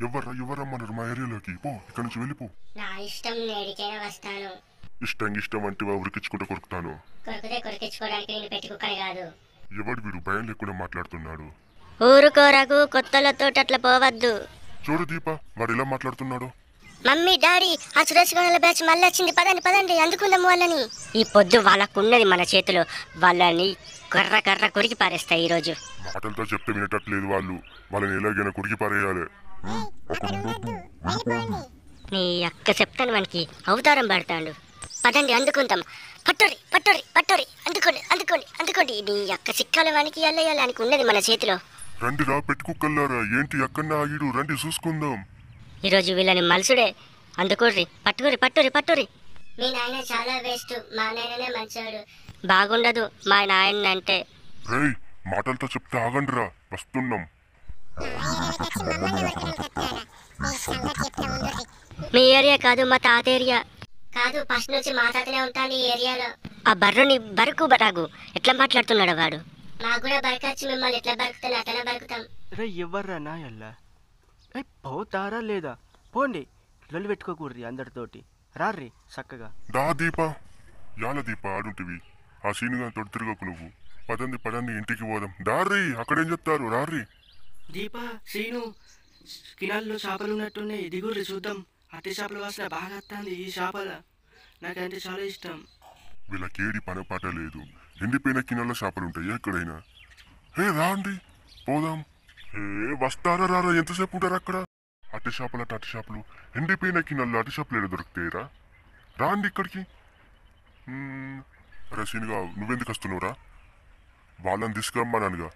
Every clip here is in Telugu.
ఎవరమ్మన్నారు మా ఏరియాలోకి? పో, ఇక్కడ నుంచి వెళ్ళిపో. నా ఇష్టం, నేడికైనా వస్తాను. ఇష్టం అంటే ఉరికించుకుంటూ కొరుకుతాను. కొరికితే కొరికించుకోవడానికి నేను పెట్టి కుక్కని కాదు. ఎవడు వీడు భయం లేకుండా మాట్లాడుతున్నాడు? ఊరుకోరకు, కొత్తలతో అట్లా పోవద్దు. చూడు దీప, వాడు ఎలా మాట్లాడుతున్నాడు. మమ్మీ, డాడీ, ఆ సురేష్ గోనల బ్యాచ్ మళ్ళీ వచ్చింది, పదండి అందుకుందాం వాళ్ళని. ఈ పొద్దు వాళ్ళకున్నది మన చేతిలో, వాళ్ళని కర్ర కొరికి పారేస్తాయి ఈరోజు. మాటలతో చెప్తే వినేటట్లేదు వాళ్ళు. వాళ్ళని ఎలాగైనా కొరికి పారేయాలి. నీ అక్క చెప్తాను మనకి అవతారం పడతాడు. పదండి అందుకుందాం. పట్టోరి అందుకోండి. నీ అక్క చిక్కాల వానికి అల్లయ్యాలని ఉన్నది మన చేతిలో. రండి రా పెట్టుకుక్కల్లారా, ఏంటి అక్కడన్నా ఆగిడు, రండి చూసుకుందాం. ఈరోజు వీళ్ళని మలుసుడే. అందుకోర్రి, పట్టురి. మీ నాయన చాలా వేస్ట్, మా నాయననే మంచోడు. బాగుండదు మా నాయన అంటే. రేయ్, మాటలతో చెప్తే ఆగండి రా, వస్తున్నాం. మీ ఏరియా కాదు, మా తాత ఏరియా కాదు. ఫస్ట్ నుంచి మా తాతనే ఉంటాను ఈ ఏరియాలో. ఆ బర్రుని బరాగు ఎట్లా మాట్లాడుతున్నాడు వాడు. మాకు కూడా బరకచ్చు, మిమ్మల్ని ఎట్లా బరుకుతాను అట్లా బరుకుతాం. రే ఎవర్రా నా ఎల్లా పోతారా లేదా? పోండి, లొల్లి పెట్టుకోకూడదు అందరితోటి. రార్రి చక్కగా. దా దీప, యాల దీప ఆడుంటివి. ఆ సీనుగా తోడు తిరగకు నువ్వు. పదండి ఇంటికి పోదాం. దార్రి, అక్కడేం చెప్తారు, రార్రి. దీపా, సీను, కినాల్లో చేపలు ఉన్నట్టున్నాయి, దిగుర్రి చూద్దాం. అట్టి చేపల వాసన బాగా వస్తుంది ఈ చేపల. నాకంటే చాలా ఇష్టం. వీళ్ళకేడి పనపాట లేదు. ఎండిపోయిన కినాల్లో చేపలుంటాయి ఎక్కడైనా. హే రాండి, పోదాం. వస్తారా రారా, ఎంతసేపు ఉంటారు అక్కడ? అట్టి చేపలు ఎండిపోయిన కినాల్లో అట్టి చేపలు ఏడ దొరుకుతాయిరా? రాండి ఇక్కడికి. అరే సీనుగా, నువ్వెందుకు వస్తున్నావురా? వాళ్ళని తీసుకురమ్మన్నానుగా.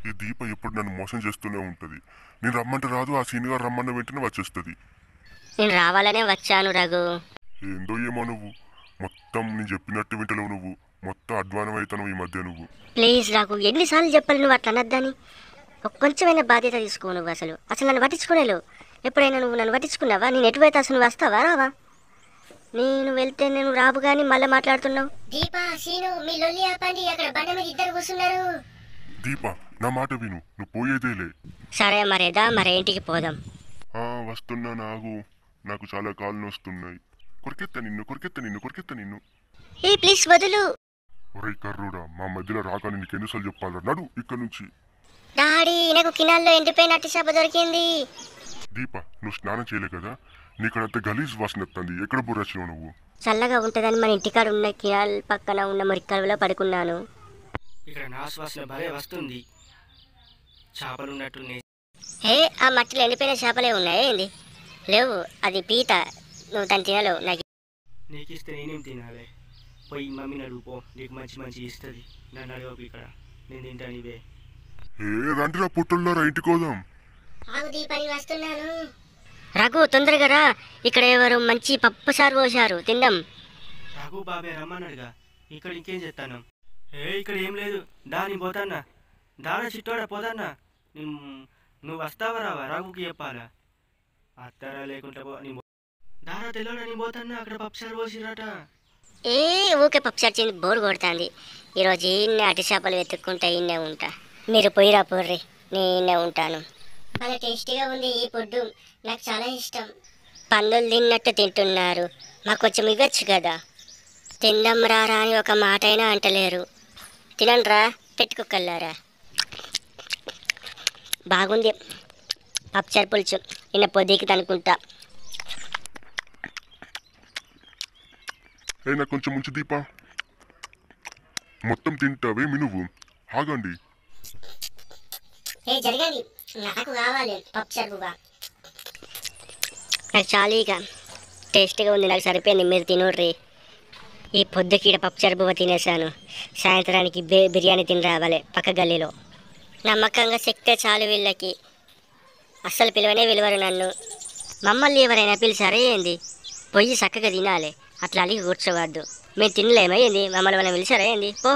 ఈ దీప ఎప్పుడు నన్ను మోసం చేస్తూనే ఉంటుంది. నేను రమ్మంటే రాదు, ఆ సీనుగా రమ్మన్న వెంటనే వచ్చేస్తుంది. నేను రావాలనే వచ్చాను రఘు. ఏందో ఏమో నువ్వు, మొత్తం నేను చెప్పినట్టు వింటలేవు నువ్వు. మొత్తం అధ్వానం అవుతాను ఈ మధ్య నువ్వు. ప్లీజ్ రఘు, ఎన్నిసార్లు చెప్పాలి నువ్వు అట్లా అనద్దని. కొంచెమైనా బాధ్యత తీసుకో నువ్వు. అసలు నన్ను పట్టించుకోలేవు. ఎప్పుడైనా నువ్వు నన్ను పట్టించుకున్నావా? నేను ఎటువైతే అసలు నువ్వు వస్తావా రావా? నేను వెళ్తే నేను రాబు గాని మళ్ళీ మాట్లాడుతున్నావు. దీపా, సీను, మీ లొల్లి ఆపండి, అక్కడ బండ మీద ఇద్దరు కూర్చున్నారు. దీప, నా మాట విను, నువ్వు పోయేదేలే. సరే మరే ఇంటికి పోదాం. వస్తున్నా నాగు, నాకు చాలా కాళ్ళు నొస్తున్నాయి. కొరికెత్త నిన్ను. ఏ ప్లీజ్ వదులు. ఒరే కర్రుడా, మా మధ్యలో రాక నీకు ఎన్నిసార్లు చెప్పాలా? నడు ఇక్కడ నుంచి. డాడీ, నాకు కినాల్లో ఎండిపోయిన అట్టి చేప దొరికింది. దీప, నువ్వు స్నానం చేయలే కదా? నీకడంత గలీజ్ వాసన వస్తుంది. ఎక్కడ బుర్రచ్చినావు నువ్వు? చల్లగా ఉంటుందని మన ఇంటికాడ ఉన్న కినాల్ పక్కన ఉన్న మురికాలులో పడుకున్నాను. ఇక్కడ నాసువాసన భలే వస్తుంది. చేపలు ఉన్నట్టున్నాయి. ఆ మట్టిలో ఎండిపోయిన చేపలే ఉన్నాయి. ఏంది లేవు, అది పీత. నువ్వు దాన్ని తినలేవు. నీకు ఇస్తే నేనేం తినాలి? పోయి మమ్మీని అడుగుపో, నీకు మంచి ఇస్తుంది. నన్ను అడగకు, ఇక్కడ నేను తింటాను ఇవే. రండిరా పుట్టుల్లోరా, ఇంటికోదాం. రఘు, తొందరగా రా, ఇక్కడ ఎవరు మంచి పప్పు సారు పోసారు, తిందాం. రఘు బాబే రమ్మన్నాడుగా, ఇక్కడ ఇంకేం చేస్తాను? ఇక్కడ ఏం లేదు, దాని పోతాన్నా. దాన చిట్టోడా పోతాన్నా. నువ్వు వస్తావా రావా? రఘుకి చెప్పాలా? అత్తారా లేకుంటా దారా తెల్లోడా, నీ పోతాన్నా. అక్కడ పప్పుసారు పోసిరట. ఊకే పప్పుసారు బోరు కొడుతుంది. ఈరోజు ఈయన్నే అట్టి చేపలు వెతుక్కుంటా ఈయన్నే ఉంటా. మీరు పోయిరా పోర్రి, నేనే ఉంటాను. చాలా టేస్టీగా ఉంది ఈ ఫుడ్, నాకు చాలా ఇష్టం. పందులు తిన్నట్టు తింటున్నారు, మాకు కొంచెం ఇవ్వచ్చు కదా. తిందాం రారా అని ఒక మాట అయినా అంటలేరు. తినండ్రా పెట్టుకోకల్లారా. బాగుంది పప్పుచారు పులుసు, నిన్న పొద్దుకి తనుకుంటా. అయినా కొంచెం ఉంచు దీపా, మొత్తం తింటావేమి నువ్వు? ఆగండి. జరగండి, నాకు కావాలి పప్పుచారు బువ్వ. నాకు చాలా ఇక టేస్టీగా ఉంది, నాకు సరిపోయింది. మీరు తినోడ్రి. ఈ పొద్దుకి ఇక్కడ పప్పుచారు బువ్వ తినేసాను. సాయంత్రానికి బిర్యానీ తిని రావాలి పక్క గల్లీలో. నమ్మకంగా చెక్తే చాలు వీళ్ళకి. అస్సలు పిలవరు నన్ను. మమ్మల్ని ఎవరైనా పిలిచారా ఏంది? పొయ్యి చక్కగా తినాలి, అట్లా అలిగి కూర్చోవద్దు. మేము తినలేమా ఏంది? మమ్మల్ని పిలిచారా ఏంది? పో.